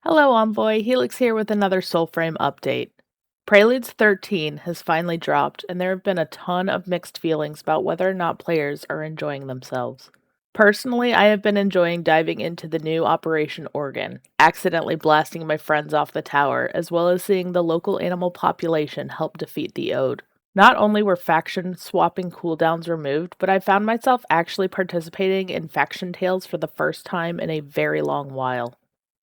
Hello, Envoy. Helix here with another Soulframe update. Preludes 13 has finally dropped, and there have been a ton of mixed feelings about whether or not players are enjoying themselves. Personally, I have been enjoying diving into the new Operation Organ, accidentally blasting my friends off the tower, as well as seeing the local animal population help defeat the Ode. Not only were faction swapping cooldowns removed, but I found myself actually participating in faction tales for the first time in a very long while.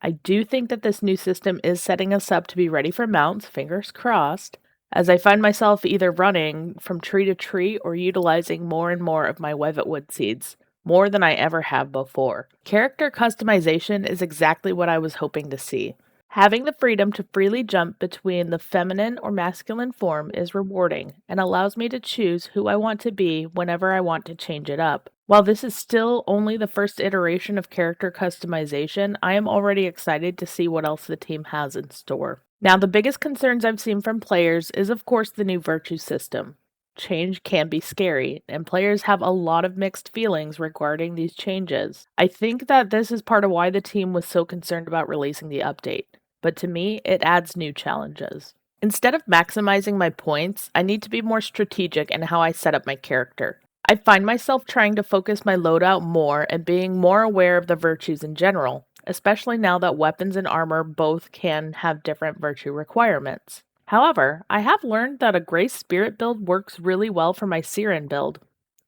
I do think that this new system is setting us up to be ready for mounts, fingers crossed, as I find myself either running from tree to tree or utilizing more and more of my Wevetwood seeds, more than I ever have before. Character customization is exactly what I was hoping to see. Having the freedom to freely jump between the feminine or masculine form is rewarding and allows me to choose who I want to be whenever I want to change it up. While this is still only the first iteration of character customization, I am already excited to see what else the team has in store. Now, the biggest concerns I've seen from players is, of course, the new virtue system. Change can be scary, and players have a lot of mixed feelings regarding these changes. I think that this is part of why the team was so concerned about releasing the update, but to me, it adds new challenges. Instead of maximizing my points, I need to be more strategic in how I set up my character. I find myself trying to focus my loadout more and being more aware of the virtues in general, especially now that weapons and armor both can have different virtue requirements. However, I have learned that a Grace Spirit build works really well for my Siren build,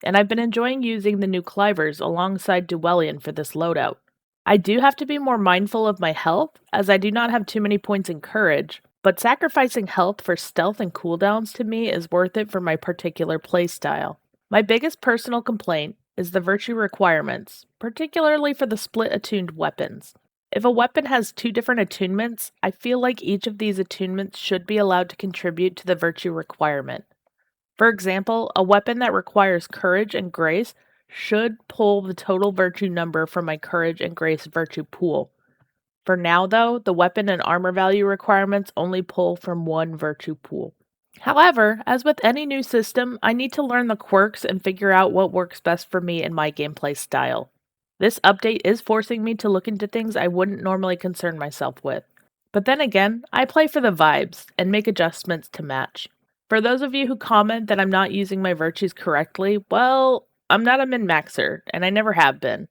and I've been enjoying using the new Clivers alongside Duelian for this loadout. I do have to be more mindful of my health, as I do not have too many points in Courage, but sacrificing health for stealth and cooldowns to me is worth it for my particular playstyle. My biggest personal complaint is the virtue requirements, particularly for the split attuned weapons. If a weapon has two different attunements, I feel like each of these attunements should be allowed to contribute to the virtue requirement. For example, a weapon that requires courage and grace should pull the total virtue number from my courage and grace virtue pool. For now, though, the weapon and armor value requirements only pull from one virtue pool. However, as with any new system, I need to learn the quirks and figure out what works best for me and my gameplay style. This update is forcing me to look into things I wouldn't normally concern myself with. But then again, I play for the vibes and make adjustments to match. For those of you who comment that I'm not using my virtues correctly, well, I'm not a min-maxer, and I never have been.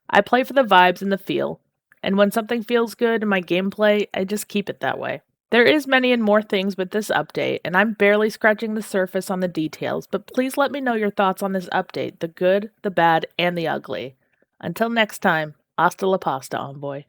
I play for the vibes and the feel, and when something feels good in my gameplay, I just keep it that way. There is many and more things with this update, and I'm barely scratching the surface on the details, but please let me know your thoughts on this update, the good, the bad, and the ugly. Until next time, hasta la pasta, Envoy.